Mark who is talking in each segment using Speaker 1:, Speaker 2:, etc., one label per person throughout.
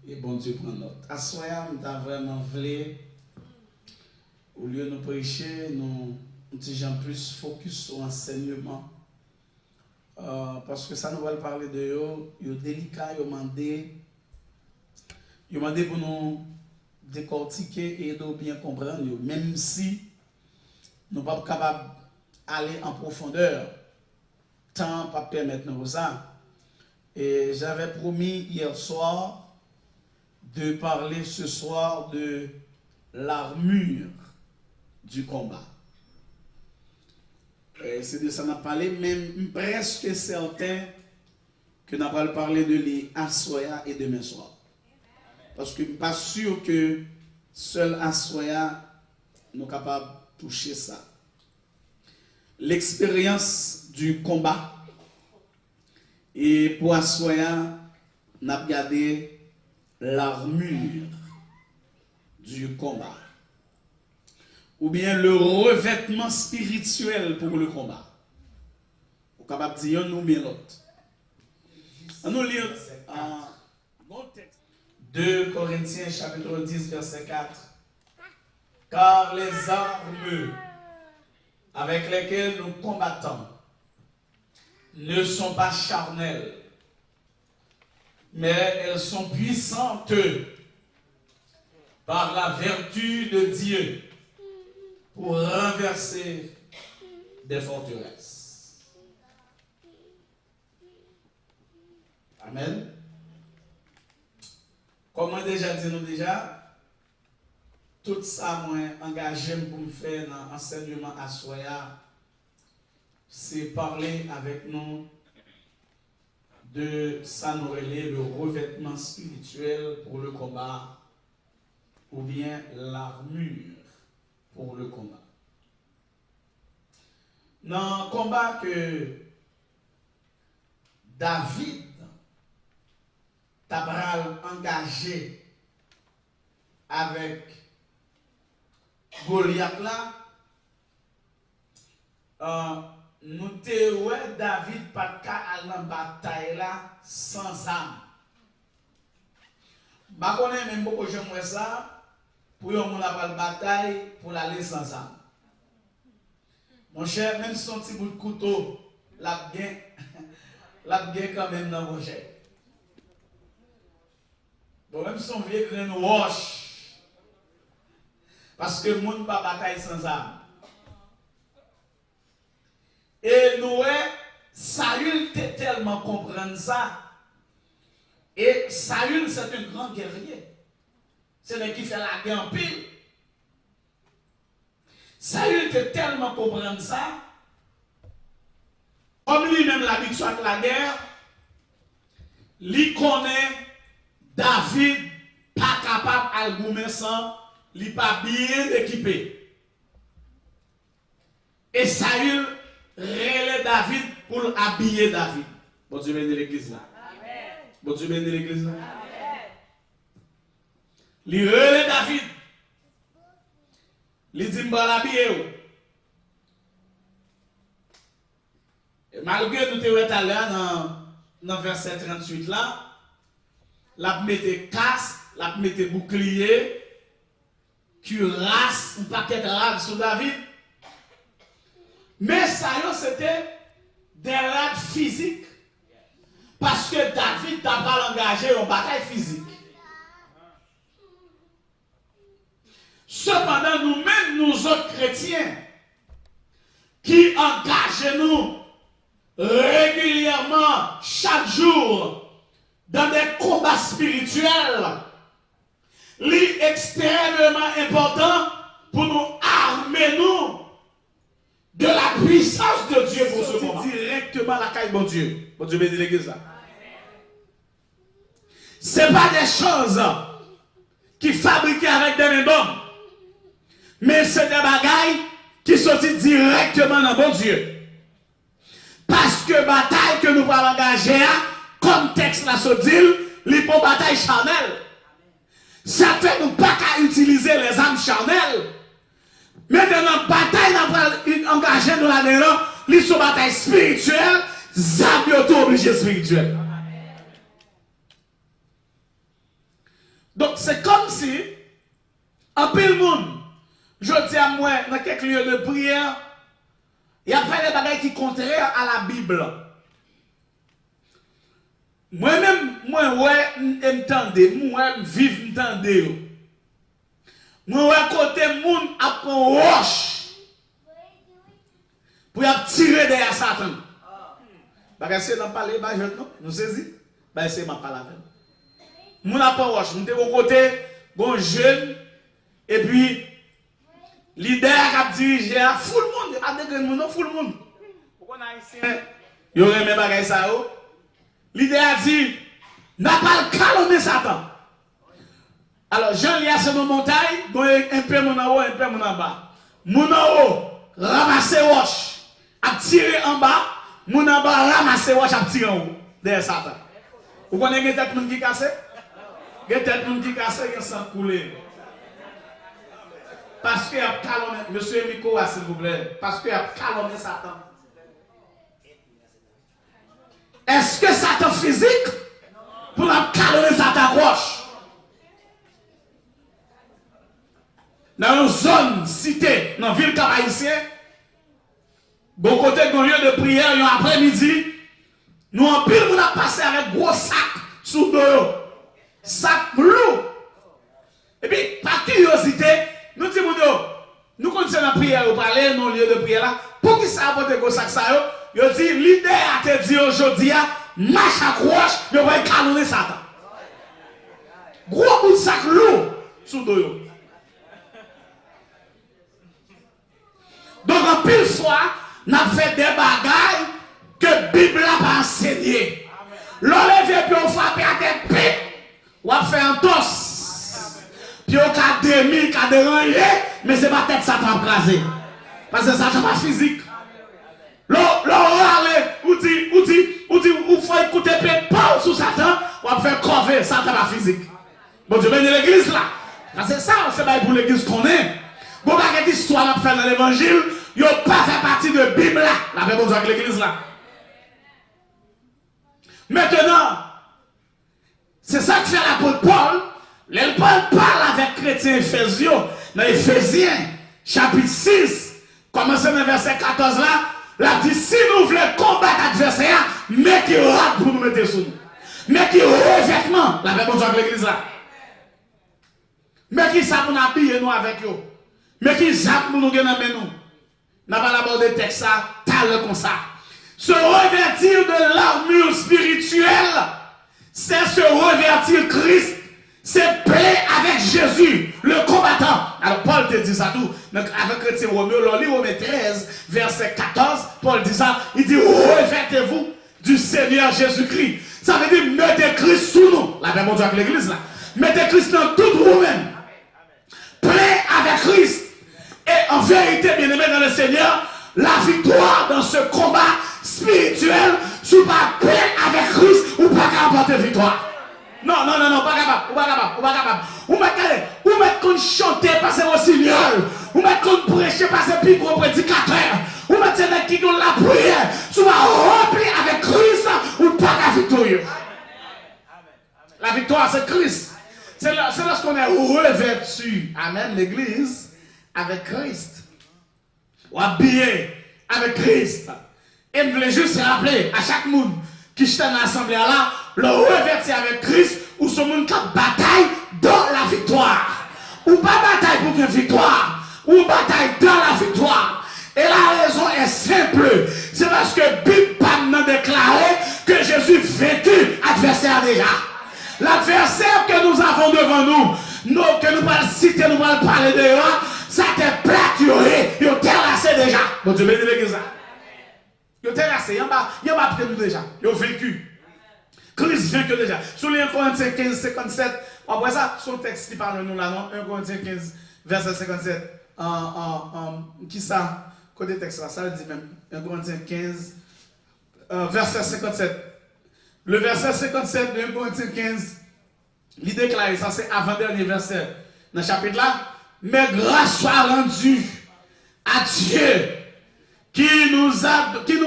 Speaker 1: Et bon Dieu prend note. À soir, nous avons vraiment voulu, au lieu de nous prêcher, nous disons plus focus sur l'enseignement. Parce que ça nous va parler de eux, ils sont délicats, ils demandé pour nous décortiquer et de bien comprendre, même si nous ne sommes pas capables d'aller en profondeur, tant pas permettre nous ça. Et j'avais promis hier soir de parler ce soir de l'armure du combat. C'est de ça qu'on a parlé, même presque certain que nous allons parler de l'Assoya et demain soir. Parce que je ne suis pas sûr que seul Assoya nous capable de toucher ça. L'expérience du combat. Et pour Assoya, nous avons regardé l'armure du combat. Ou bien le revêtement spirituel pour le combat. Vous êtes capable de dire nous bien l'autre. Nous lire un texte. 2 Corinthiens chapitre 10 verset 4. Car les armes avec lesquelles nous combattons ne sont pas charnelles, mais elles sont puissantes par la vertu de Dieu pour renverser des forteresses. Amen. Comme moi déjà dit nous déjà, tout ça moi engagé pour me faire dans l'enseignement à Soya, c'est parler avec nous de ça nous relève le revêtement spirituel pour le combat ou bien l'armure pour le combat. Dans le combat que David t'a engagé avec Goliath là, nous te David pas aller en bataille là sans arme. Ba connais même beaucoup j'aimerais ça pour yon moun la bataille pour l'aller sans arme. Mon cher, même son petit bout de couteau, la bien quand même dans mon cher. Bon, même son vieux grain roche. Parce que moun pas bataille sans arme. Et nous, Saül était tellement comprendre ça. Et Saül, c'est un grand guerrier. C'est lui qui fait la guerre en pile. Saül était tellement comprendre ça. Comme lui-même l'habitude avec la guerre, lui connaît David pas capable de goumer sans, lui pas bien équipé. Et Saül relève David pour habiller David. Bon Dieu bénit l'église là. Bon Dieu bénit l'église là. Il relève David. Il dit m'ba l'habiller. Et malgré tout tout à l'heure dans verset 38 là, la mette casse, la mette bouclier, cuirasse, un paquet de rades sur David. Mais ça c'était des rades physiques. Parce que David n'a pas engagé en bataille physique. Cependant, nous-mêmes, nous autres chrétiens, qui engageons régulièrement, chaque jour, dans des combats spirituels, c'est extrêmement important pour nous armer nous de la puissance de Dieu pour ce moment. Directement la caille, mon Dieu. Mon Dieu bénit l'église là. Ce n'est pas des choses qui fabriquées avec des bombes, mais c'est des bagailles qui sont directement dans mon Dieu. Parce que la bataille que nous allons engager, comme texte la se dit, les bataille charnelle. Ça fait nous pas qu'à utiliser les armes charnelles. Mais dans la bataille, nous allons engager nous là-dedans, les sont bataille spirituelle, ça est obligé spirituel. Donc c'est comme si, en pile monde, je dis à moi, dans quelques lieux de prière, il y a pas des bagages qui contraires à la Bible. Moi-même, ouais, m'entendez, moi, vive m'entendez. Moi, ouais, côté monde, après roche, pour tirer derrière Satan. Parce que si on parle, nous saisissons, c'est ma parole. Mon après roche, nous sommes côté, bon jeune, et puis, leader qui a dirigé, full monde, pas de monde, non, full monde. Pourquoi on a ici? Il y aurait même bagaille ça, l'idée a dit, n'a pas calomé Satan. Alors, Jean lia sur nos montagnes, un peu mon en haut, un peu mon en bas. Mon en haut, ramasser roche, a tiré en bas, mon en bas, ramasser roche, a tiré en haut, derrière Satan. Vous connaissez quelqu'un qui casse? Quelqu'un qui casse, il s'en coule. Parce qu'il a calomé, monsieur Miko, s'il vous plaît, parce qu'il a calomé Satan. Est-ce que Satan physique pour la calmer Satan roche? Dans une zone cité, dans la ville haïtienne, bon côté de lieu de prière, un après-midi, nous en pile, nous avons passé avec gros sac sous dos, sac lourd. Et puis, par curiosité, nous disons, nous continuons la prière, nous parlons dans le lieu de prière là, pour qui ça apporte gros sac ça? Yo dit, l'idée a te dit aujourd'hui, marche à croche, yo va calmer Satan. Gros bout de sac lourd sous dos. Donc, en pile fois, nous avons fait des bagailles que la Bible n'a pas enseigné. L'enlever, puis on frappe à tête pipe, on va faire un toss. Puis on a demi, on a dérangé, mais ce n'est pas tête Satan crasé. Parce que Satan n'est pas physique. Ou faut écouter pas sous Satan, ou va faire crever Satan la physique. Bon Dieu, bénis l'église là. C'est ça, c'est pas pour l'église qu'on est. Bon, pas que l'histoire à faire dans l'évangile, il n'a pas fait partie de la Bible là. La même chose avec l'église là. Maintenant, c'est ça que fait l'apôtre Paul. Paul parle avec chrétiens éphésiens, dans Éphésiens, chapitre 6, commencez dans le verset 14 là. La dit, si nous voulons combattre l'adversaire, mais qui rate pour nous mettre sous nous. Mais qui revêtement, la même chose avec l'église là. Mais qui ça pour nous habiller nous avec eux. Mais qui ça pour nous gagner nous. N'a pas l'abordé texte ça, t'as comme ça. Se revêtir de l'armure spirituelle, c'est se revêtir Christ. C'est plaît avec Jésus, le combattant. Alors Paul te dit ça tout. Donc avec chrétien Romain, Romains 13, verset 14, Paul dit ça. Il dit, revêtez-vous du Seigneur Jésus-Christ. Ça veut dire, mettez Christ sous nous. La même chose avec l'église là. Mettez Christ dans tout vous-même. Plaît avec Christ. Et en vérité, bien aimé dans le Seigneur, la victoire dans ce combat spirituel, si vous pas plaît avec Christ, ou pas qu'à apporter victoire. Non, pas capable. Ou mettre qu'on chanter parce que rossignol. Ou mettre qu'on prêcher parce que plus gros prédicateur. Ou mettre qui ont la prière. Tu vas remplir avec Christ ou pas la victoire. La victoire, c'est Christ. C'est lorsqu'on est revêtu. Amen, l'église, avec Christ. Ou habillé avec Christ. Et je voulais juste rappeler à chaque monde qui est dans l'assemblée là, le revêtir avec Christ, ou ce monde qui bataille dans la victoire. Ou pas bataille pour une victoire, ou bataille dans la victoire. Et la raison est simple. C'est parce que la Bible n'a déclaré que Jésus vécu adversaire déjà. L'adversaire que nous avons devant nous, que nous allons citer, nous allons parler de là, ça te platuré, il a terrassé déjà. Bon Dieu, bénis l'église. Il a terrassé, il a battu nous déjà. Il a vécu. Christ vaincu déjà. Sur les 1 Corinthiens 15, 57, après ça, son texte qui parle de nous là, non? 1 Corinthiens 15, verset 57. Qui ça? Côté texte là, ça le dit même. 1 Corinthiens 15, verset 57. Le verset 57 de 1 Corinthiens 15, il déclare, ça c'est avant-dernier verset dans le chapitre là. Mais grâce soit rendue à Dieu qui nous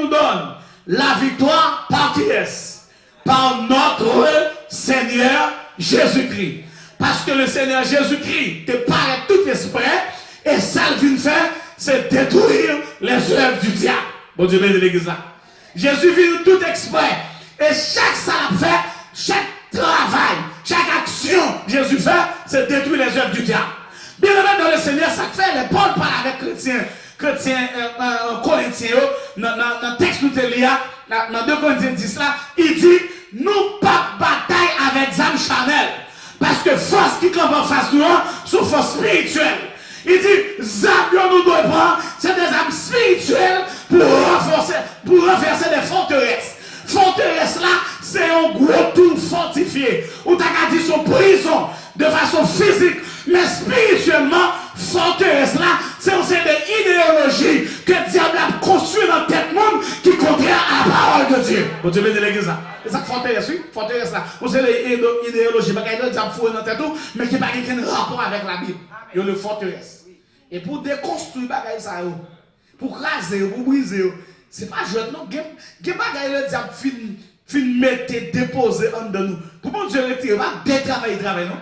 Speaker 1: donne la victoire par qui est? Par notre Seigneur Jésus-Christ. Parce que le Seigneur Jésus-Christ te paraît tout exprès, et ça qu'il fait, c'est détruire les œuvres du diable. Bon Dieu bénisse l'église là. Jésus vit tout exprès. Et chaque ça fait, chaque travail, chaque action Jésus fait, c'est détruire les œuvres du diable. Bien aimé dans le Seigneur, ça fait, les Paul parle avec chrétiens Corinthiens, dans le texte nous te lis, dans 2 Corinthiens 10 là, il dit, nous pas bataille avec âme charnelle. Parce que force qui campe en face de nous, c'est force spirituelle. Il dit, âmes que nous devons prendre, c'est des âmes spirituelles pour renverser des forteresses. Forteresse là, c'est un gros tour fortifié. Ou t'as dit son prison de façon physique, mais spirituellement, forteresse là, c'est un série d'idéologie que le diable a construit dans tête monde qui contraire à la parole de Dieu. Bon Dieu bénisse l'église là. C'est ça que forteresse, oui, forteresse là. Vous savez l'idéologie, pas qu'il y a le diable fouet dans tête mais qui n'a pas aucun rapport avec la Bible. Il y a le forteresse. Et pour déconstruire bagaille ça, pour craser, pour briser, c'est pas jeune, non. Il y a le diable fin mettre, déposer en de nous. Pour mon Dieu retire, pas détravailler, non.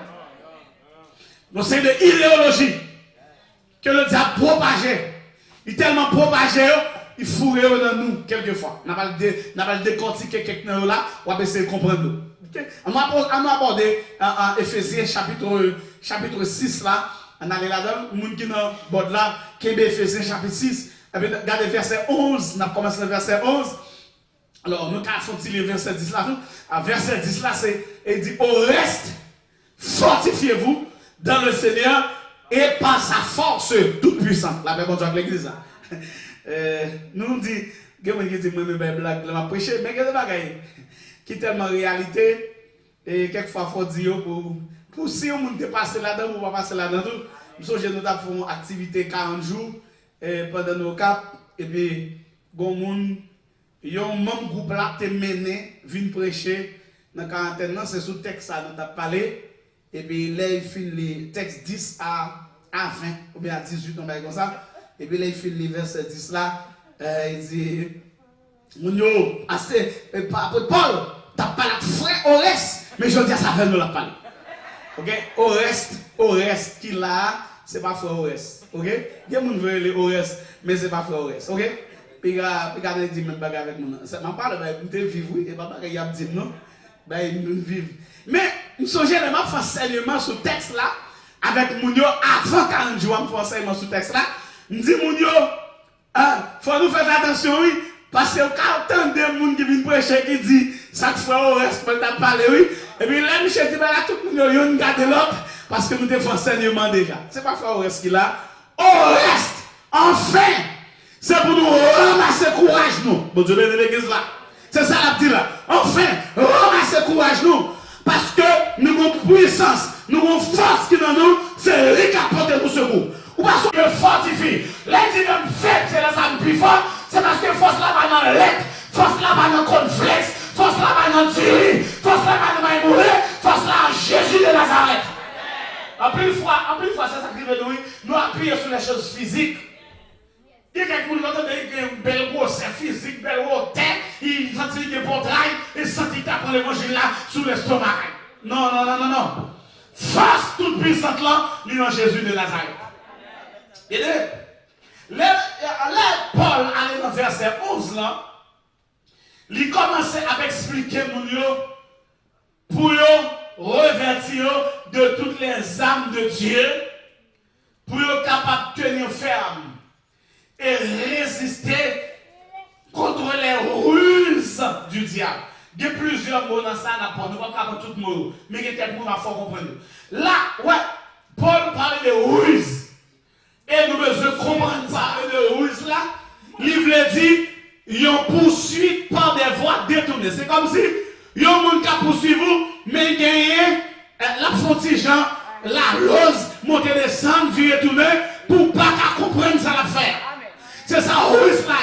Speaker 1: Donc c'est de l'idéologie que le diable propageait. Il est tellement propagé, il fourrait dans nous quelquefois. On va le décortiquer quelques là, on va essayer de comprendre. Okay? On va aborder en Éphésiens chapitre 6 là. On allait là-dedans, le monde qui est dans le bord là, qui est Éphésiens chapitre 6. Regardez verset 11, on a commencé le verset 11. Alors, nous avons dit le verset 10 là. Verset 10 là, il dit, au reste, fortifiez-vous dans le Seigneur et par sa force toute puissante. La Bible de l'église. Nous dit, il y a des gens qui disent, blague, je vais prêcher, mais il y a des bagages qui sont tellement réalité. Et quelquefois, il faut dire, pour si on est passé là-dedans, on va passer là-dedans. Nous avons fait une activité 40 jours pendant nos caps. Et puis, il y a un même groupe là qui est mené, vient prêcher. Dans la quarantaine, c'est sous texte ça, nous avons parlé. Et puis là, il finit les textes 10 à 20, ou bien à 18, on va comme ça. Et puis là, il finit les versets 10 là. Il dit, Mounio, assez, Paul, t'as pas la frère au reste, mais je dis à ça, va nous la parler. Ok? Au reste qu'il a, c'est pas frère au reste. Ok? Il y a des gens qui veulent au reste, mais c'est pas frère au reste. Ok? Puis il dit même pas avec nous. Ça m'a parlé, de vivre, et pas qu'il y a dit non, nous vivons. Mais, nous sommes généralement fait enseignement sur ce texte là, avec Mounio, avant 40 jours, nous faisons enseignement sur ce texte là. Nous disons, Mounio, il faut nous faire attention, oui, parce que quand on entend des gens qui viennent prêcher, qui disent, ça te fait au reste, pour te parler, oui. Et puis là, Michel dit, tout le monde, on garde l'autre, parce que nous devons enseignement déjà. Ce n'est pas faire au reste qu'il a. Au reste, enfin, c'est pour nous ramasser courage, nous. Bon Dieu, de l'église là. C'est ça la petite là. Enfin, ramasser courage, nous. Parce que nous avons puissance, nous avons force qui est dans nous, c'est lui qui apporte nous secours. Ou parce que fortifie. L'aide même fait, c'est la âme plus forte, c'est parce que force là va dans l'aide, force là va dans le complexe, force là va dans le tuerie, force là va dans le mourir, force là Jésus de Nazareth. En plus de fois, c'est ça qui veut nous appuyer sur les choses physiques. Il y a quelqu'un qui a une belle grosse physique, belle grosse tête, il sentit des portrails, il sentit qu'il apprend l'évangile là sous l'estomac. Non. Face toute puissante là, lui en Jésus de Nazareth. Et là, Paul allait dans verset 11 là, il commençait à expliquer pour revertir de toutes les âmes de Dieu, pour être capable de tenir ferme et résister contre les ruses du diable. Il y a plusieurs mots dans ça, nous ne pouvons pas prendre tout le mot, mais il y a quelques mots qu'il faut comprendre. Là, ouais, Paul parle de ruses. Et nous devons comprendre ça, de ruses là. Il veut dire, ils ont poursuivi par des voies détournées. C'est comme si, il y a un monde qui a poursuivi vous, mais il y a la frontière, la rose, monter des sangs, virer tourner, pour pas qu'à comprendre ça l'affaire. C'est ça, ruse là.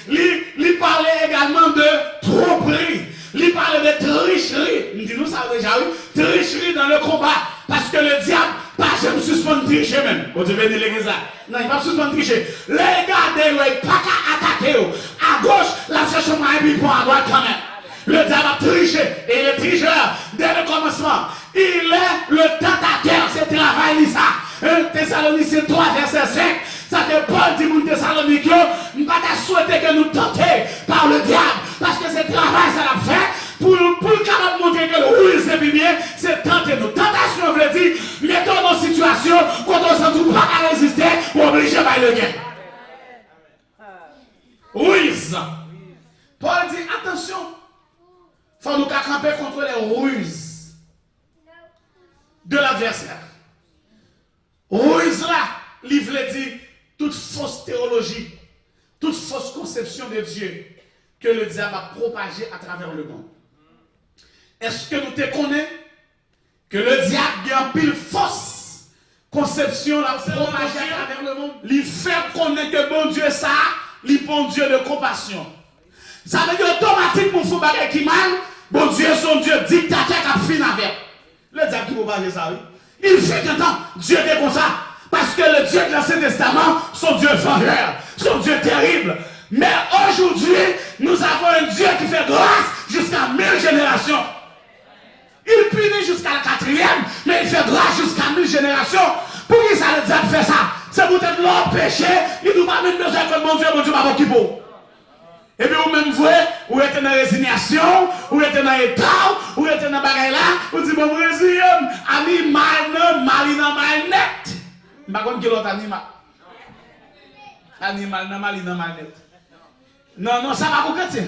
Speaker 1: Il parlait également de tromperie. Il parlait de tricherie. Nous ça déjà, oui. Tricherie dans le combat. Parce que le diable, pas jamais suspendre tricher même. Vous devez dire l'église là. Non, il va pas suspendre tricher. Les gars, il ne pas qu'à attaquer. À gauche, la cherche un puis pour à droite quand même. Le diable a triché. Et le tricheur, dès le commencement, Il est le tentateur, c'est travail ça. 1 Thessaloniciens 3, verset 5. Ça que Paul dit aux Thessaloniques, nous ne pas souhaiter que nous tenter par le diable. Parce que c'est travail ça l'a fait. Pour capable montrer que le oui c'est bien, c'est tenter nous. Tentation veut dire, mettons nos situations, quand on ne sent pas à résister, ou obligé par le gain. Ruse. Paul dit, attention, il faut nous camper contre les ruses de l'adversaire. Ruse là, livre dit, toute fausse théologie, toute fausse conception de Dieu que le diable a propagée à travers le monde. Est-ce que nous te connaissons que le diable a pile fausse conception la propagée à travers le monde? Il fait connaître que bon Dieu ça, il bon Dieu de compassion. Ça veut dire automatiquement pour faire des qui mal, bon Dieu son Dieu dictateur qui a fini avec. Le diable qui vous parle ça, oui. Il fait un temps, Dieu est comme ça. Parce que le Dieu de l'Ancien Testament, son Dieu vengeur, son Dieu terrible. Mais aujourd'hui, nous avons un Dieu qui fait grâce jusqu'à 1000 générations. Il punit jusqu'à la 4e, mais il fait grâce jusqu'à 1000 générations. Pour qui ça le diable fait ça? C'est peut-être leur péché, il nous a même besoin que mon Dieu m'a pas qui beau. Et puis, vous même voyez, vous êtes dans la résignation, vous êtes dans l'état, vous êtes dans la bagaille là, vous dites, bon, Brésilien, ami mal, malina mal net. Je ne sais pas qui l'autre animal. Animal, malina mal net. Non, ça va pour chrétien.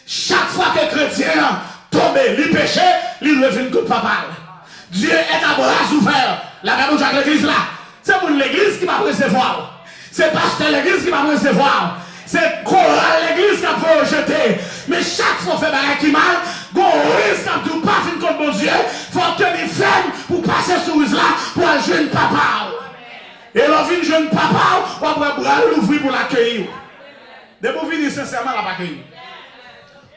Speaker 1: Chaque fois que chrétien tombe, il péché, il revient que papa. Dieu est à bras ouverts. La même chose avec l'église là. C'est pour l'église qui va recevoir. C'est pasteur l'église qui va recevoir. C'est chorale l'église qui va rejeter. Mais chaque fois fait bagarre qui mal, on risque de ne pas finir contre mon Dieu. Il faut tenir ferme pour passer sur là pour un jeune papa. Et l'on vient jeune papa, on va bras l'ouvrir pour l'accueillir. De vous venir sincèrement la accueillir.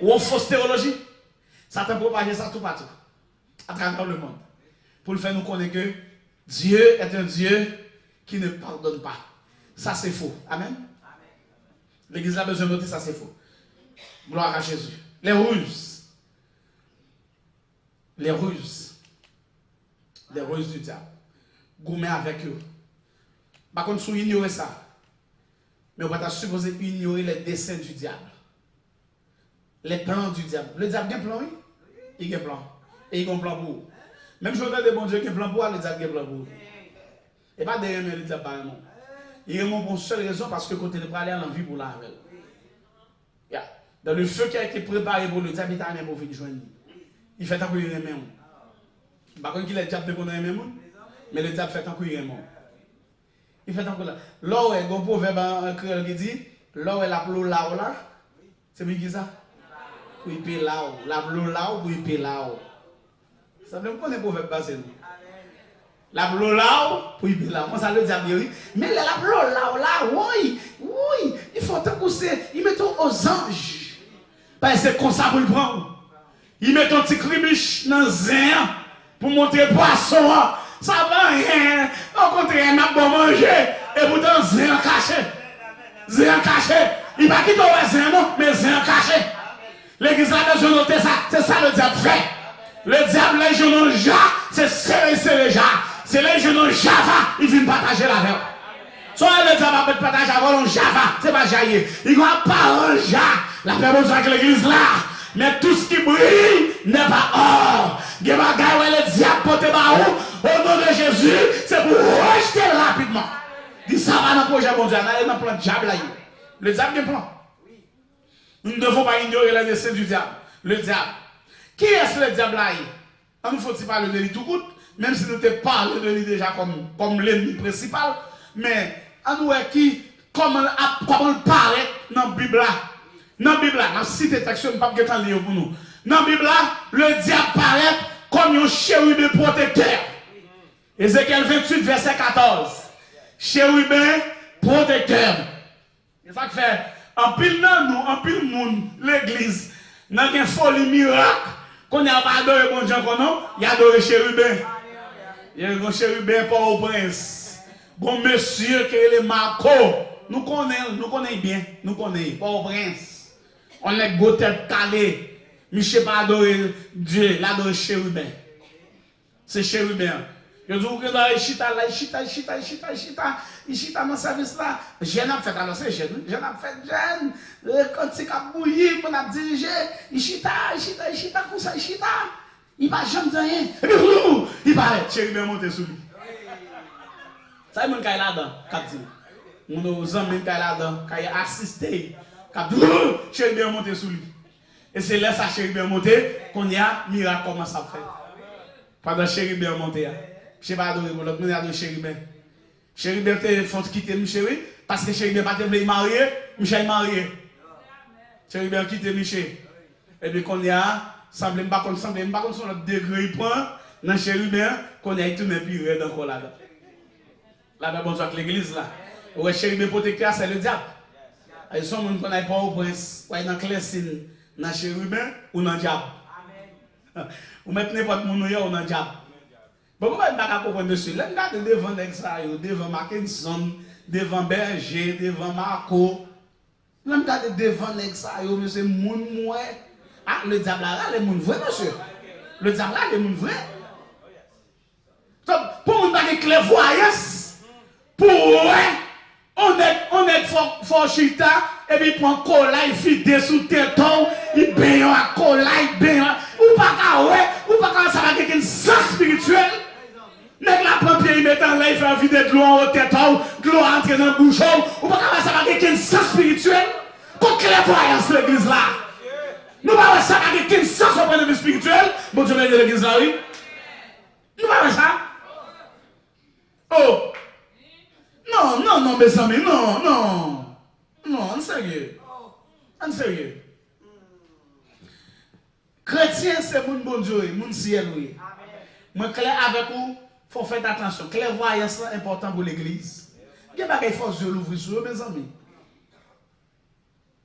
Speaker 1: Ou en fausse théologie, ça t'a propagé ça tout partout. À travers le monde. Pour le faire nous connaître que Dieu est un Dieu qui ne pardonne pas. Ça c'est faux. Amen. L'église a besoin de noter ça c'est faux. Gloire à Jésus. Les ruses. Les ruses. Les ruses du diable. Gourmet avec eux. Par contre, si vous ignorez ça, mais on va supposer ignorer les desseins du diable. Les plans du diable. Le diable a un plan, oui? Il a un plan. Et il a un plan pour vous. Même si on a des bons dieux qui ont un plan pour vous, le diable a un plan pour vous. Et pas derrière le diable, pas non. Il est pour une seule raison, parce que quand il est aller à l'envie pour la avec. Yeah. Dans le feu qui a été préparé pour le diable, il t'a même pour venir joindre. Il fait tant qu'il est même. Par contre, il est diable de connaître même. Mais le diable fait tant qu'il est même. Il fait tant que là. Là où est un proverbe en créole qui dit, là où est la plou là ou là, c'est bien qui ça? Pour y payer là ou. La plou là ou pour y payer là ou. Ça veut dire qu'on est proverbe basé nous. La plou là ou pour y payer là ou. Moi ça le diable oui. Mais la plou là ou là, oui, il faut tant pousser. Ils mettent aux anges. Parce que c'est comme ça pour le prendre. Ils mettent un petit cribiche dans le zin pour montrer poisson. Ça va rien. Au contraire, on a bon manger. Et pourtant, c'est un caché. C'est un caché. Il va quitter le zin, non, mais c'est un caché. L'église a besoin de noter ça. C'est ça le diable fait. Le diable, les genoux ja, c'est serré ja. C'est les genoux java, il vient partager la verre. Soit le diable va partager avec un java, c'est pas jaillir. Il va pas un ja. La paix besoin avec l'église là. Mais tout ce qui brille n'est pas or. Le diable porte au nom de Jésus, c'est pour rejeter rapidement. Dis ça va dans le projet bon Dieu, dans le plan de diable là. Le diable a un plan. Nous ne devons pas ignorer les desseins du diable. Le diable. Qui est-ce le diable là? On ne faut-il parler de lui tout court, même si nous te parlons de lui déjà comme l'ennemi principal. Mais on nous qui, comment il paraît dans la Bible là. Dans la Bible là, dans cité texte, je ne peux pas lire pour nous. Dans la Bible là, le diable paraît comme un chérubin protecteur. Ézéchiel 28, verset 14. Chérubin protecteur. C'est ça que fait. En pile dans nous, en pile monde, l'église, dans une folie miracle, qu'on n'a pas adoré mon Dieu, il y a adoré chérubin. Il y a un chérubin pour au prince. Bon monsieur qui est le Marco. Nous connaissons bien. Nous connaissons. Pas au prince. On est beau tête calé. Michel pas adoré Dieu, il adore chérubin. C'est chérubin. Je dis que dans Ishita, là, Ishita dans le service là, jeune a fait, alors c'est jeune a fait jeune, quand c'est qu'à bouillir, on a dirigé, Ishita, comme ça, Ishita, il va jamais dire rien. Et puis, il paraît, chérubin monté sous lui. Ça, il y a là-dedans, cap dit. Mon amis qui là-dedans, qui a assisté, cap dit, chérubin monté sous lui. Et c'est là ça chérubin monté qu'on y a miracle comment ça fait. Pendant chérubin monté. Je ne sais pas adorer pour l'autre, nous adorons chérubin. Chérubin te font quitter Michel parce que chérubin pas te voulu marier, Michel marié. Chérubin quitte Michel. Et puis qu'on y a semble pas comme sur notre degré point dans chérubin qu'on y a tout même pire dans là. Là bon avec l'église là. Ouais chérubin protecteur c'est le diable. Ils sont monde qu'on a pas au prince, ouais dans clésine, dans chérubin ou dans diable. Amen. Ou mettre n'importe mon ou dans diable. Pourquoi je ne peux pas comprendre monsieur? Là, regarde devant Nexayo, devant Mackinson, devant Berger, devant Marco. Là, regarde devant Nexayo, monsieur, moun moué. Ah, le diable là, les moun vrai, monsieur. Le diable là, les moun vrai. Donc, pour nous donner clairvoyance, pour on est fort chita, et puis prend cola, il fit des sous tête, il baigne à cola, il baigne. Ou pas qu'à ça va quelque sens spirituel. Nèg la prend pied, il met en là, il fait vider de l'eau en haute tête, de l'eau entre dans le bouchon. Ou pas qu'à ça va quelque sens spirituel. Pour clairvoyance l'église là. Nous pas ça va quelque sens au point de vue spirituel. Bon Dieu, de l'église là, oui. Nous pas ça. Oh. Non, mes amis, non, en sérieux. En sérieux. Chrétien, c'est mon bon Dieu, mon ciel, oui. Moi, clair avec vous, il faut faire attention. Clairvoyance est important pour l'église. Il y a des forces de l'ouvrir sur eux, mes amis.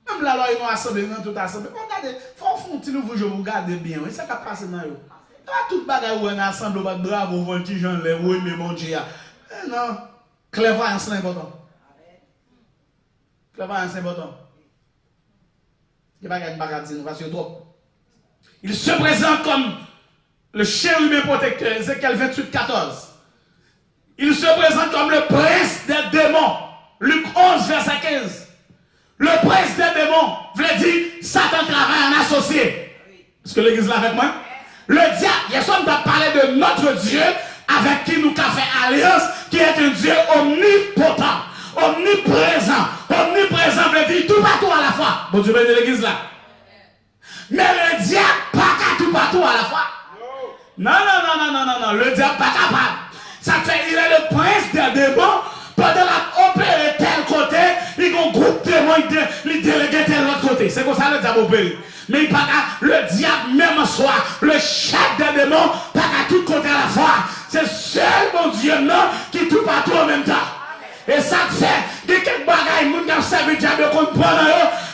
Speaker 1: Même la loi, ils ont assemblé dans toute assemblée. Regardez, il faut un petit nouveau jeu, vous regardez bien. C'est ce qui a passé dans eux. Pas tout bagage où on assemble, bravo, vous petit gens, oui, mais mon Dieu. Non, clairvoyance est important. Clairvoyance est important. Il n'y a pas de bagage dire, parce que trop. Il se présente comme le chérubin protecteur, Ézéchiel 28, 14. Il se présente comme le prince des démons, Luc 11, verset 15. Le prince des démons, veut dire, Satan travaille en associé. Est-ce que l'église là avec moi? Le diable, il y a souvent parlé de notre Dieu avec qui nous avons fait alliance, qui est un Dieu omnipotent, omniprésent. Omniprésent veut dire tout partout à la fois. Bon Dieu bénit l'église là. Mais le diable, pas tout partout à la fois. Non. Le diable pas capable. Ça fait, il est le prince des démons. Pendant la opérer tel côté, il y a un groupe de démons, il délégué tel autre côté. C'est comme ça le diable opère. Mais il pas le diable même soir, le chef des démons, pas à tout côté à la fois. C'est seul mon Dieu non qui tout partout en même temps. Et ça fait, il y a quelques bagailles, les gens qui ont servi le diable contre pendant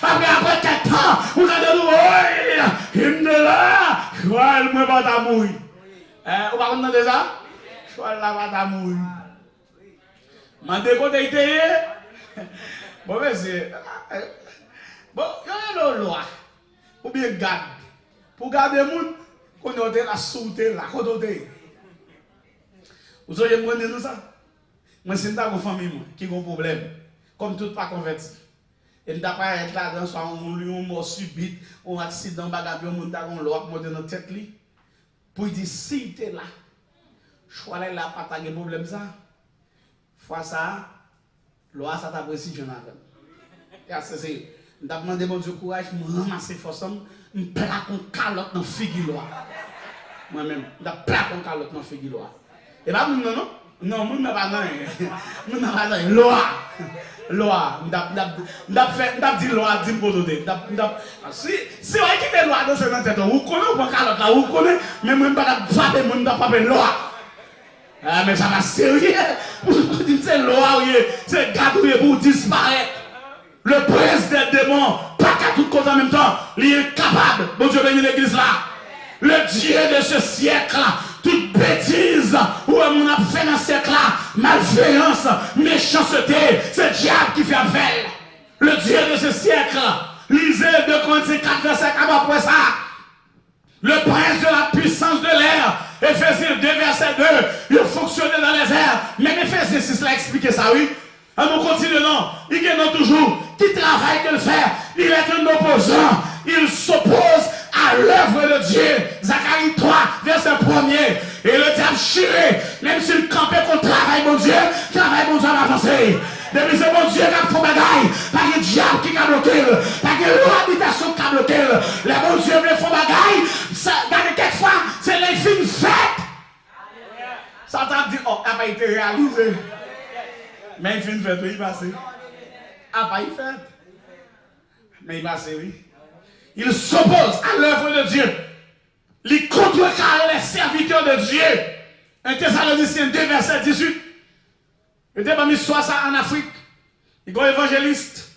Speaker 1: après quelques temps, vous avez dit, il est là, je vois le moins pas mourir. Vous ne comprenez pas ça? Je vois là pas mourir. Mais de côté, bon, mais c'est. Bon, il y a une loi. Ou bien garde. Pour garder les gens, qu'on ait la sauté là, qu'on ait. Vous avez demandé tout ça? Moi, c'est une famille qui a un problème. Comme tout pas converti. Et nous n'avons pas être là dans soit un mort subite, un accident, bagage, on a un loi pour dans tête li. Pour dire si tu es là, je vais aller là, pas de problème ça. Fois ça, loi ça t'apprécie, Jonathan. Et c'est je demande bon Dieu courage, je ramasse force, je plaque un calotte dans la figure loi. Moi-même, je plaque un calotte dans la figure loi. Et pas non. Non, je ne pas loi. Loi. Je dis loi, dis pour nous. Si vous avez loi dans cette tête, vous connaissez pas calotte là, vous connaissez, mais moi, je ne pas frapper loi. Ah, mais ça va sérieux. Vous dites c'est loi, c'est garder pour disparaître. Le prince des démons, pas qu'à tout cause en même temps, il est capable. Bon Dieu bénit l'église là. Le Dieu de ce siècle, toute bêtise, où on a fait dans ce siècle là, malveillance, méchanceté, c'est le diable qui fait appel. Le Dieu de ce siècle, lisez 2 Corinthiens 4, verset 4 après ça. Le prince de la puissance de l'air, Éphésiens 2, verset l'a expliqué ça, oui. On continue, non. Il y a toujours qui travaille que le faire. Il est un opposant. Il s'oppose à l'œuvre de Dieu. Zacharie 3, verset 1er. Et le diable chiré, même s'il campait contre travail, mon Dieu, travail, mon Dieu, va avancer. Depuis c'est mon Dieu qui a fait bagaille, pas de diable qui a bloqué, pas de l'habitation qui a bloqué. Le bon Dieu veut faire bagaille, dans quelquefois, c'est les films faits. Ça t'a dit, oh, n'a pas été réalisé. Mais il fait une fête, oui, il passe. Ah, pas une fête. Mais il passe, oui. Il s'oppose à l'œuvre de Dieu. Il contrecarre les serviteurs de Dieu. 1 Thessaloniciens 2, verset 18. Il était pas mis soit ça en Afrique. Il y a un évangéliste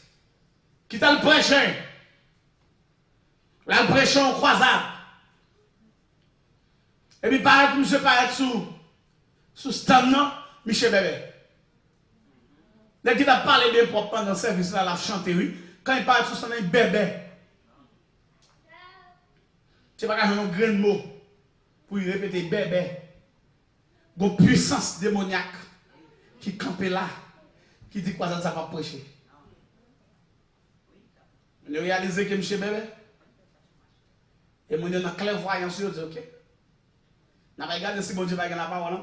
Speaker 1: qui t'a le prêché. Là, le prêché en croisade. Et puis, paraît que monsieur paraît sous stand, non, Michel Bébé. Dès qu'il a parlé bien propre pendant le service, là, il a chanté, oui. Quand il parle sous son nom, bébé. C'est pas un grand mot pour y répéter bébé. Une puissance démoniaque qui campe là, qui dit quoi ça va prêcher. Vous réalisez que M. Bébé, et mon Dieu, dans clairvoyance, il dit ok. N'a pas regardé si mon Dieu va gagner la parole.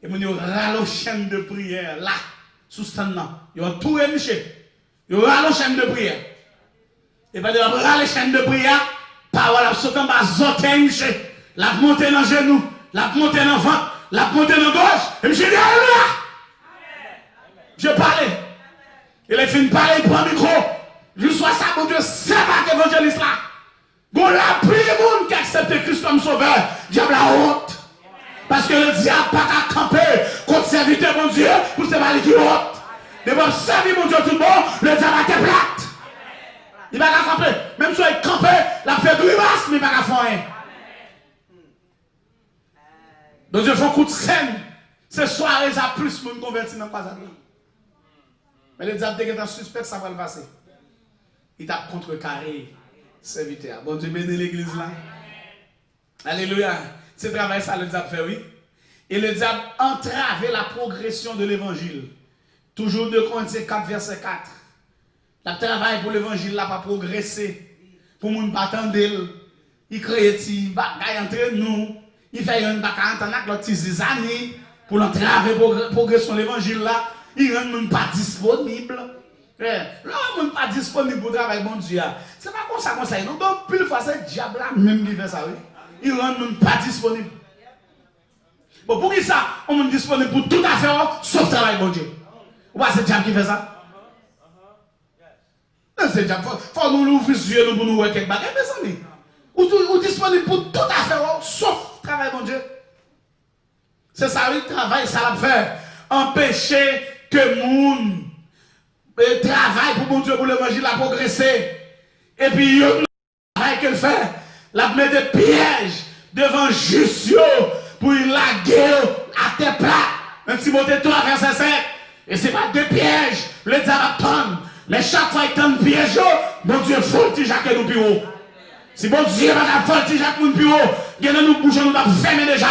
Speaker 1: Et mon Dieu, râle chaîne de prière là, sous stand là. Il a tout rémiché. Il râle chaîne de prière. Et bien, il râle les chaînes de prière, parole absolument en bas, zotin, la montée dans le genou, la montée dans le ventre, la montée dans la gauche, et je dis, alléluia! Je parlais. Il a fini de parler, il prend le micro. Je sois ça, mon Dieu, c'est pas évangéliste là. Bon, la plus de monde qui accepte Christ comme sauveur, diable la honte. Parce que le diable n'a pas camper contre serviteur, mon Dieu, pour se mal qui honte. De bon servir, mon Dieu, tout le monde, le diable a été plate. Il va pas camper. Même si il campe, la fait grimace, mais il va pas faire rien. Donc, Dieu fait un coup de scène. Ce soir, il y a plus de monde converti dans le croisade. Mais le diable, dès qu'il est en suspect, ça va le passer. Il t'a contrecarré, serviteur. Bon Dieu, bénis l'église là. Alléluia. C'est travail ça, le diable fait, oui. Et le diable entravait la progression de l'évangile. Toujours 2 Corinthiens 4, verset 4. Le travail pour l'évangile n'a pas progressé. Pour nous pas attendre. Il crée des bagailles entre nous. Il fait une bagaille entendre avec l'autre petits années pour l'entraver la progression de l'évangile là. Il rend nous pas disponible. Là, on pas disponible pour travailler, bon Dieu. C'est pas comme ça, non. Donc, plus de fois, c'est le diable là même qui fait ça, oui. Il rend nous pas disponible. Bon, pour qui ça, on est disponible pour tout à faire, sauf travail, bon Dieu. Ou pas, c'est le diable qui fait ça? C'est le diable. Faut nous ouvrir les yeux pour nous voir quelque chose. Mais ça, ou disponible pour tout à faire, sauf travail, bon Dieu. C'est ça, oui, travail, ça l'a fait. Empêcher que moun travail pour mon Dieu, pour l'évangile, a progressé. Et puis, il y a un travail qu'il fait. La met des pièges devant juste pour la guerre à tes plats. Un petit Timothée 3, verset 7. Et ce n'est pas des pièges. Le diable attend. Mais chaque fois qu'il tente piège, mon Dieu, faut le petit Jacques nous plus haut. Si mon Dieu va faire le petit Jacques nous plus haut, il y a nous bouchons, nous avons fermé déjà.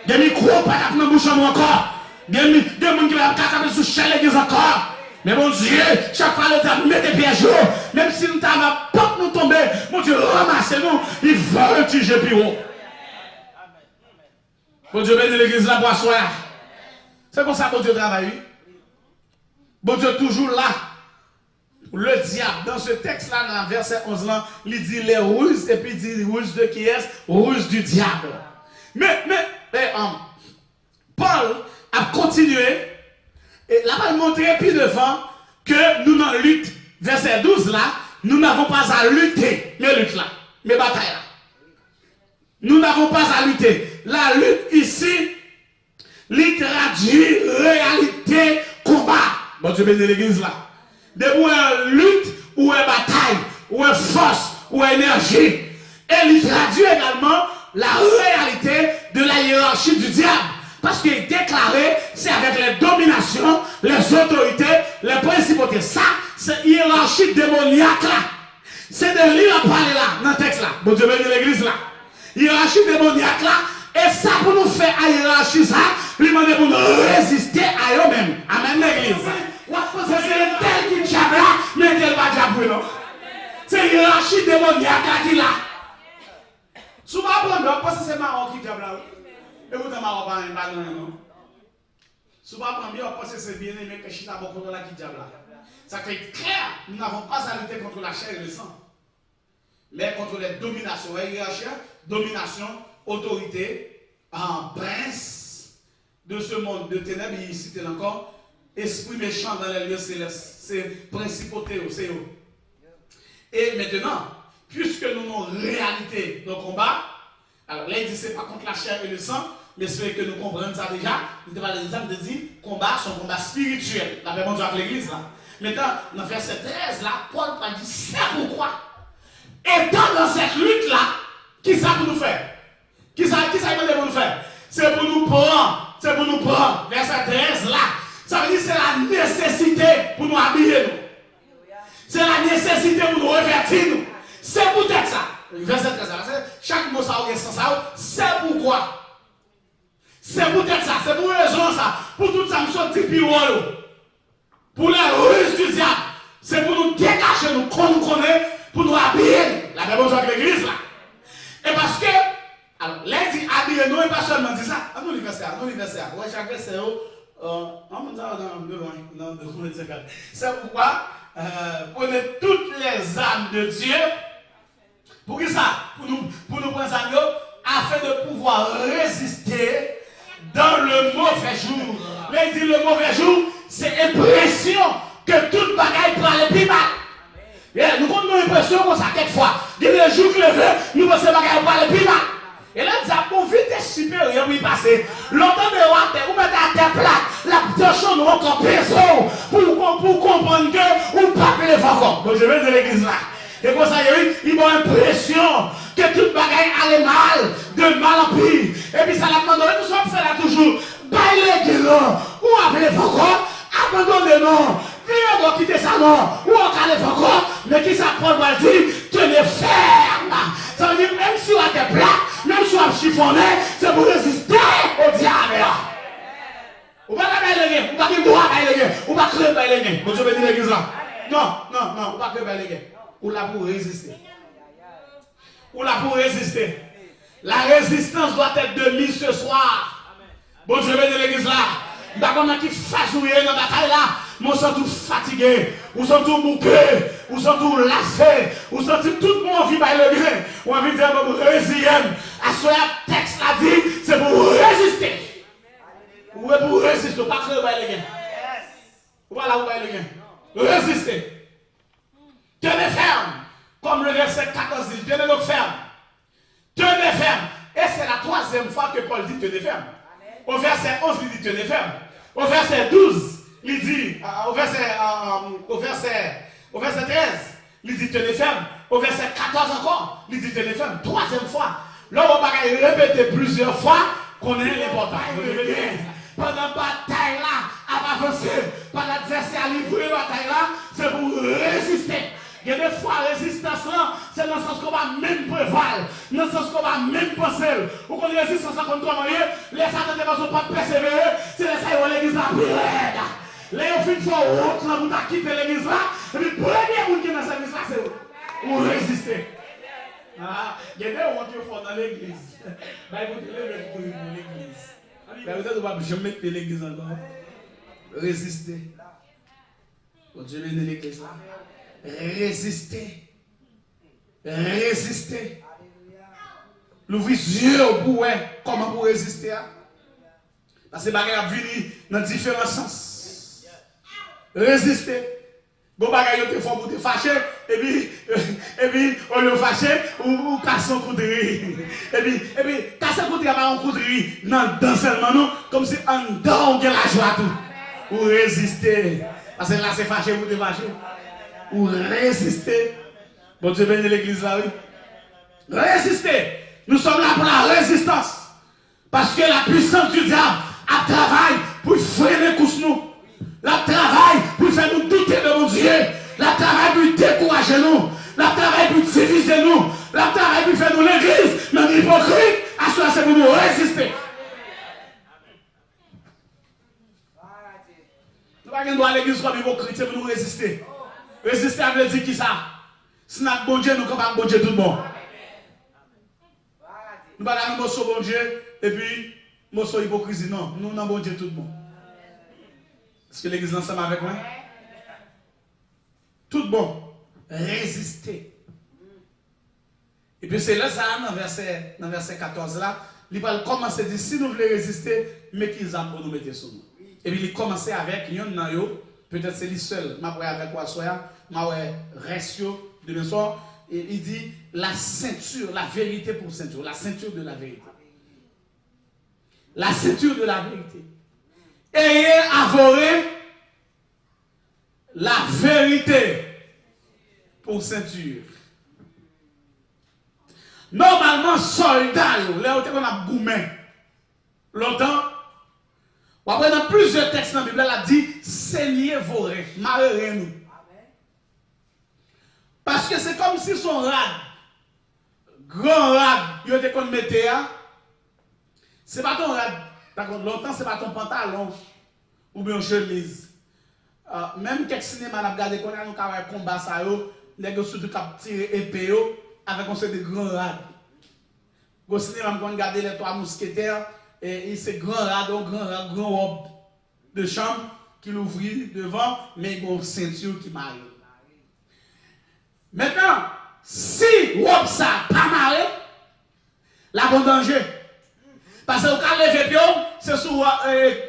Speaker 1: Il y a des micros, pas dans nous bouchons encore. Il y a des gens qui vont taper sous chaîne l'église encore. Mais mon Dieu, chaque fois le diable met des pièges, même si nous avons pas nous tomber, mon Dieu, ramassez-nous, il va le tiger plus haut. Mon Dieu, bénis l'église là pour asseoir. C'est comme ça que mon Dieu travaille. Bon Dieu, toujours là. Le diable, dans ce texte-là, dans le verset 11 là, il dit les ruses, et puis il dit ruses de qui est? Ruses du diable. Mais Paul a continué. Et là, il montrer plus devant que nous, dans la lutte, verset 12 là, nous n'avons pas à lutter, mes luttes là, mes batailles là. Nous n'avons pas à lutter. La lutte ici, il traduit réalité, combat. Bon Dieu bénit l'église là. De où est lutte, ou est bataille, ou est force, ou est énergie. Et il traduit également la réalité de la hiérarchie du diable. Parce qu'il est déclaré, c'est avec les dominations, les autorités, les principautés. Ça, c'est hiérarchie démoniaque là. C'est de lui à parler là, dans le texte là. Bon Dieu bénit l'église là. Hiérarchie démoniaque là. Et ça, pour nous faire à hiérarchie ça, il demande pour nous résister à eux-mêmes. Amen, l'église. C'est tel qui diable là, mais tel pas diable, non. C'est hiérarchie démoniaque qui là. Souvent, on pense que c'est marrant qui diable là. Et vous, marrant pas un bagan, non. Souvent, on pense que c'est bien aimé que Chita va contre la qui diable là. Ça fait clair, nous n'avons pas à lutter contre la chair et le sang, mais contre les dominations, domination, autorité, prince de ce monde de ténèbres, il cite encore, esprit méchant dans les lieux célestes, c'est principauté, c'est eux. Et maintenant, puisque nous avons réalité de combat, alors là il dit c'est pas contre la chair et le sang, mais c'est que nous comprenons ça déjà, nous avons l'exemple de dire combat, son combat spirituel, la même chose avec l'église là. Maintenant, dans verset 13 là, Paul a dit c'est pourquoi, étant dans cette lutte là, qui ça pour nous faire? Qui ça pour nous faire? C'est pour nous prendre, verset 13 là, ça veut dire c'est la nécessité pour nous habiller nous. C'est la nécessité pour nous revêtir nous. C'est peut-être ça. Verset 13 là, chaque mot ça a sens ça, c'est pourquoi. C'est peut-être ça, c'est pour raison ça, pour tout ça nous sortir plus haut. Pour les ruses du diable, c'est pour nous dégager, nous connaître, pour nous habiller. La même chose avec l'église là. Et parce que, alors, là il dit habiller nous, et pas seulement dit ça. À nous l'universitaire. Ouais, chaque verset, c'est pourquoi, prenez toutes les âmes de Dieu. Pour qui ça? Pour nous prendre ça, afin de pouvoir résister dans le mauvais jour. Là il dit le mauvais jour, c'est l'impression que toute bagaille prend le plus mal. Yeah, nous avons l'impression comme ça quelquefois. Dès le jour que le feu, nous pensons que bagaille prend le plus mal. Et là, nous avons vitesse supérieure pour y passer. Longtemps de water, vous mettez à terre plate, la tension nous encore péso pour comprendre que vous ne pas les encore. Donc je vais de l'église là. Et comme ça, ils ont l'impression que toute bagaille allait mal, de mal en pire. Et puis ça l'a demandé, nous sommes faits là toujours. Baillez les gens, ou appelez encore. Abandonnez-nous, viens donc quitter ça non, ou encore encore, mais qui s'apprend à dire, tenez ferme. Ça veut dire, même si on a des plats, même si on a chiffonné, c'est pour résister au diable. Ou pas bailler les gens, ou pas qu'il doit bailler les gens, ou pas créer bailler les gens. Vous avez dit l'église là? Non, ou pas créer bailler les gens. Ou là pour résister. Ou là pour résister. La résistance doit être de mise ce soir. Bon, je vais de l'église là. D'accord, qui fâchouillé dans la bataille là, nous sommes tous fatigués, nous sommes tous bouqués, nous sommes tous lassés, nous sommes tout le monde envie par le grain. On a envie de dire pour résister. À ce texte l'a dit, c'est pour résister. Ou pour résister, pas créer par le grain. Ou pas là où par le grain. Résister. Tenez ferme. Comme le verset 14 dit, tenez donc ferme. Tenez ferme. Et c'est la troisième fois que Paul dit tenez ferme. Au verset 11, il dit tenez ferme. Au verset 12, il dit, au verset 13, il dit tenez ferme. Au verset 14 encore, il dit tenez ferme. Troisième fois. Là, on va répéter plusieurs fois qu'on est l'important. Pendant la bataille là, à avancer, pendant l'adversaire à livrer la bataille là, c'est pour résister. Il y a des fois, la résistance là, c'est dans le sens qu'on va même prévoir, dans le sens qu'on va même penser. Ou qu'on résistance là contre toi, les attentes ne vont pas persévérer, c'est les ça, l'église là, puis là, on fait une fois autre, là, vous avez quitté l'église là, et puis, le premier monde qui est dans cette église là, c'est vous. Vous résistez. Ah, il y a des gens qui font dans l'église. Bah, écoutez, l'église. Bah, vous êtes pas je mettre l'église encore. Résister. Continuez de l'église là. Résister. Résister. L'ouvrir les yeux pour comment pour résister. Parce que les bagages viennent dans différents sens. Résister. Bon bagages te font pour te fâcher. Et puis, on le fâche ou casse un coup de riz. Et puis, casse un coup de riz, un coup de riz. Dans seulement non. Comme si en dedans, on a la joie tout. Ou résister. Parce que là, c'est fâché pour te fâcher. Ou résister. Bon Dieu bénit l'église là, oui. Résister. Nous sommes là pour la résistance. Parce que la puissance du diable a travaillé pour freiner nous. La travail pour faire nous douter de mon Dieu. La travail pour décourager nous. La travail pour diviser nous. La travail pour faire nous l'église. Mais l'hypocrite, à cela c'est pour nous résister. Pas qu'on doit à l'église comme hypocrite pour nous résister. Résister veut dire qui ça? Si nous avons bon Dieu, nous sommes pas bon Dieu tout le monde. Nous ne pouvons pas nous bon Dieu et puis nous sommes hypocrisie. Non, nous avons bon Dieu tout le monde. Est-ce que l'église est ensemble avec moi? Tout bon. Résister. Et puis c'est là, ça, dans verset 14 là, il va commencer à dire, si nous voulons résister, mais qu'ils ont pour nous mettre sur nous. Et puis il commence avec, peut-être c'est lui seul, je vais avec quoi soya, je vais rester demain soir, et il dit, la ceinture, la vérité pour ceinture, la ceinture de la vérité. La ceinture de la vérité. Ayez avoré la vérité pour ceinture. Normalement, soldat, là où on a boumé longtemps, après dans plusieurs textes dans la Bible, elle a dit saignez vos reins, marrez nous. Parce que c'est comme si son rad, grand rad, il était qu'on mettait, c'est pas ton rad, longtemps c'est pas ton pantalon ou bien chemise. Même quelques cinémas n'a regardé qu'on a un combat ça yo, les gars surtout cap tirer épée yo avec un de grands rad. Au cinéma on regarder les trois mousquetaires et c'est grand rad, grand robe de chambre qui l'ouvrit devant mais une ceinture qui marie. Maintenant, si robe ça pas maré, la bon danger. Parce que quand lever pied, c'est sur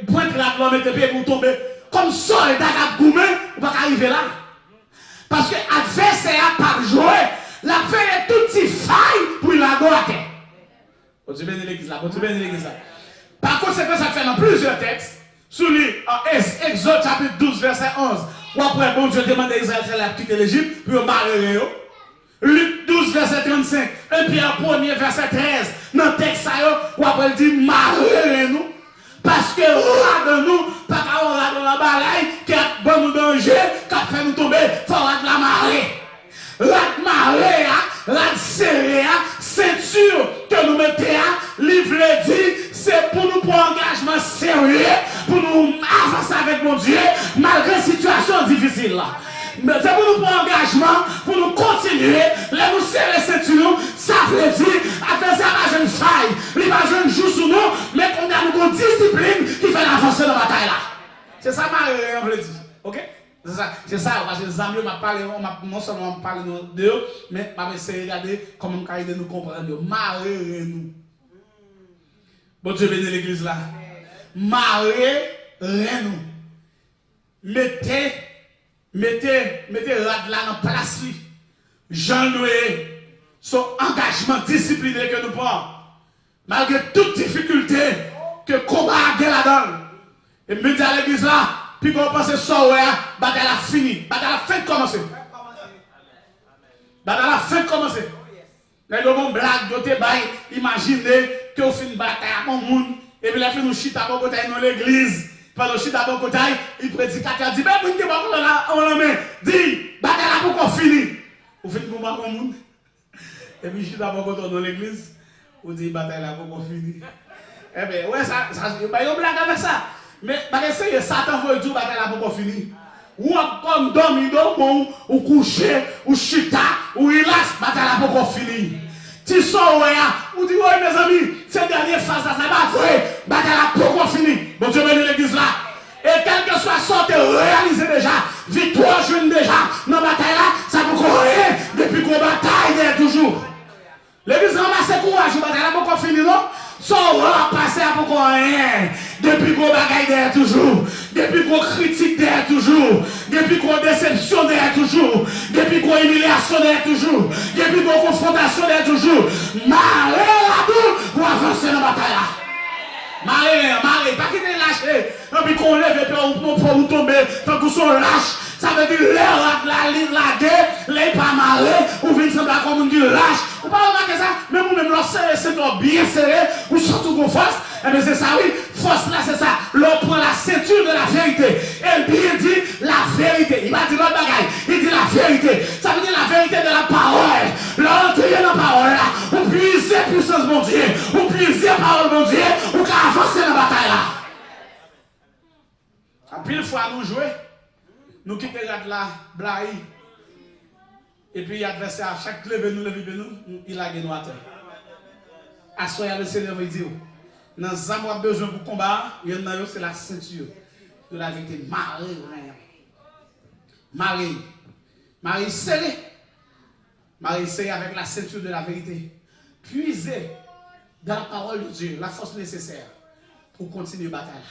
Speaker 1: point de la mettre pied pour tomber. Comme soldat qui a goumé, on va arriver là. Parce que l'adversaire n'a pas joué. La fait tout petit faille pour la go à terre. Bon, tu bénis l'église là. Par contre, c'est que ça fait dans plusieurs textes. Sous Exode chapitre 12, verset 11. Ou après, bon Dieu demande à Israël de quitter l'Égypte, puis on marrer. Luc 12, verset 35. 1 Pierre 1er, verset 13. Dans le texte, ou après, il dit marrer-nous. Parce que là de nous, pas qu'on a dans la balaye, qui a bon nous danger, qui a fait nous tomber, il faut de la marée. La marée, la serrée, ceinture que nous mettons, livre dit, c'est pour nous prendre engagement sérieux, pour nous avancer avec mon Dieu, malgré situation difficile là. Mais c'est pour nous prendre engagement, pour nous continuer, là nous serrer ceinture, ça veut dire, après ça, pas une faille, il va jouer un jour sur nous, mais qu'on a une discipline qui fait avancer dans la bataille là. C'est ça que je veux dire. Ok? C'est ça, parce que les amis m'ont parlé, non seulement parlé d'eux, mais m'a essayé de regarder comment nous comprendre. Marrez-nous. Bon Dieu bénit l'église là. Marrez-nous. Mettez là dans place. Jean-Noé, son engagement discipliné que nous prenons, malgré toute difficulté que combat a là-dedans. Et me dit à l'église là, puis qu'on pense que ça, bataille a fini, bataille a fin de commencer. Bataille a fin de commencer. Les gens ont blague, imaginez que vous finissez une bataille à mon monde, et puis la fin nous chita à côté dans l'église. Pendant chita à côté, il prédicateur dit, ben, vous ne pas là, on la met, dit, bataille là pour qu'on finisse. Vous faites pour moi, mon monde. Et puis chita à côté dans l'église, vous dites, bataille là pour qu'on finisse. Eh bien, ouais, ça, il y a une blague avec ça. Mais, c'est Satan veut dire, bataille là pour qu'on finisse. Ou comme dormir, ou coucher, ou chita, ou relax, bataille là pour qu'on finisse. Tu sors, ou dis, ouais, mes amis, cette dernière phase là, ça va vrai, bataille là pour qu'on finisse. Bon Dieu bénit l'église là. Et quel que soit sorte réalisé déjà, victoire jeune déjà, dans la bataille là, ça peut courir depuis qu'on bataille toujours. L'église ramasse courage, bataille là pour qu'on finisse, non? Son va passer à pour qu'on rien. Depuis qu'on bagaille derrière toujours. Depuis qu'on critique derrière toujours. Depuis qu'on déception derrière toujours. Depuis qu'on humiliation derrière toujours. Depuis qu'on confrontation derrière toujours. Marrez là-dedans pour avancer dans la bataille là. Marrez, pas qu'il est lâché. Et puis qu'on lève et puis on tombe, tant qu'on sont lâches. Ça veut dire la ligne la guerre, les pas marrés, ou vient sembler comme on dit lâche. Ou pas remarquer ça, même ou même leur serré, c'est bien serré, ou surtout qu'on force. Eh bien c'est ça, oui, force là, c'est ça. L'on prend la ceinture de la vérité. Et bien dit la vérité. Il va dire l'autre bagaille, il dit la vérité. Ça veut dire la vérité de la parole. L'entrée dans la parole là, ou puiser puissance mon Dieu, ou puiser parole mon Dieu, ou qu'à avancer dans la bataille là. À pile fois nous jouer. Nous quittons là, blaï. Et puis, l'adversaire, à chaque lever nous, il a gagné à terre. Assoyez le Seigneur veut dire. Dans les hommes besoin pour combattre, il y en a c'est la ceinture de la vérité. Marie serré. Marie serré avec la ceinture de la vérité. Puisez dans la parole de Dieu la force nécessaire pour continuer la bataille.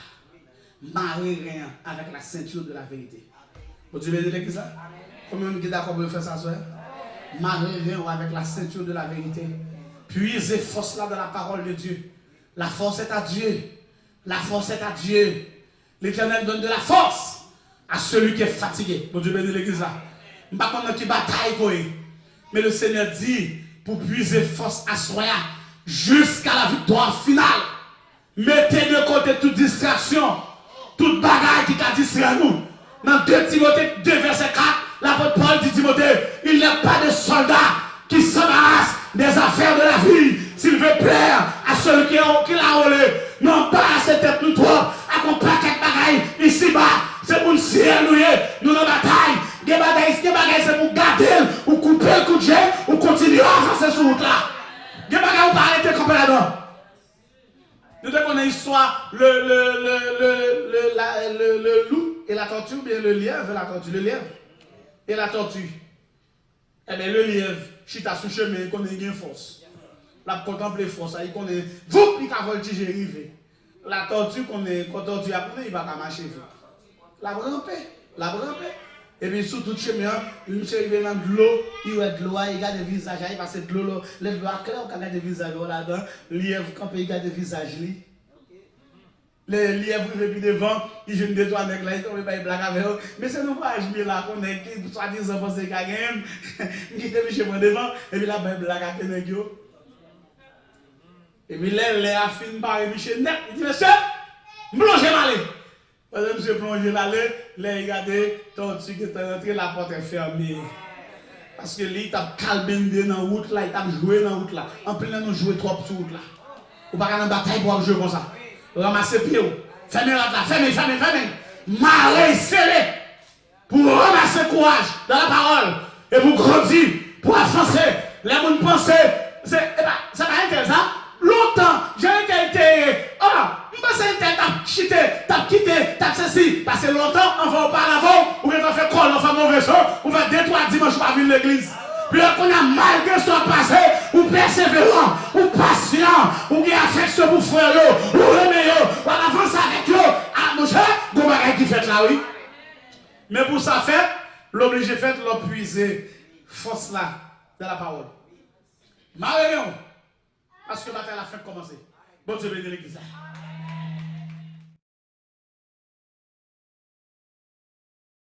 Speaker 1: Marie rien avec la ceinture de la vérité. Vous Dieu bénisse l'église là? Combien on est d'accord pour faire ça, soeur? Marie rien avec la ceinture de la vérité. Puisez force là dans la parole de Dieu. La force est à Dieu. La force est à Dieu. L'Éternel donne de la force à celui qui est fatigué. Bon Dieu bénisse l'église là. Je ne sais pas qui bataille quoi. Mais le Seigneur dit pour puiser force à soi jusqu'à la victoire finale. Mettez de côté toute distraction, toute bagarre qui a distrait nous. Dans 2 Timothée 2 verset 4, l'apôtre Paul dit Timothée, il n'y a pas de soldat qui s'embarrasse des affaires de la vie, s'il veut plaire à celui qui l'a volé. Non pas à cette tête nous trop, à qu'on paquet de bagaille ici-bas. C'est pour nous ciel, nous dans la bataille. Des bagailles, c'est pour garder, ou couper le coup de jet, ou continuer à avancer sur route là. Des bagailles, on va arrêter comme là-dedans. Nous devons l'histoire, le loup et la tortue, ou bien le lièvre et la tortue. Le lièvre et la tortue. Eh bien, le lièvre, chita sous chemin, il connaît une force. La contempler force, il connaît, vous, il a voltigé, rivé. La tortue, quand tortue a pris, il va marcher. La brampée. Et puis, sous tout chemin, il est dans de l'eau, il a de l'eau, il garde le visage, il passe de l'eau, les doigts clairs, il garde le visage là-dedans, lièvre, quand il garde le visage, les lièvres, depuis devant, ils viennent de toi avec là, ils tombent pas, ils blaguent avec eux. Mais c'est nous pas jouer là, qu'on est, qui, soi-disant, pense qu'il y a game, qui était chez moi devant, et puis là, il blague avec eux. Et puis là, les affines par Michel net, il dit, monsieur, plongez malé. Monsieur plongez là, les regardez, tortue qui est rentré, la porte est fermée. Parce que lui, il t'a calbendé dans la route là, il t'a joué dans la route là. En plein, nous jouons trop sur la route là. Ou pas dans la bataille pour jouer comme ça. Ramassez pied, fermez la là, fermez. Marrer, serré. Pour ramasser courage dans la parole. Et pour grandir, pour avancer. Les gens pensent, ça va être ça. Longtemps, j'ai été, je pense que t'as quitté, t'as ceci, parce que longtemps, on va au paravent, ou on fait quoi, on fait mauvais son, on va 2-3 dimanches pour venir l'église. Puis là, qu'on a malgré ce passé, ou persévérant, ou patient, ou qui affection pour frère, ou remet, ou avance avec eux, à mon cher, vous m'avez qui fait là, oui. Mais pour ça fait, l'obligé fait, l'puiser, force là, de la parole. Marion. Parce que la bataille a fait commencer. Bon Dieu bénisse l'église.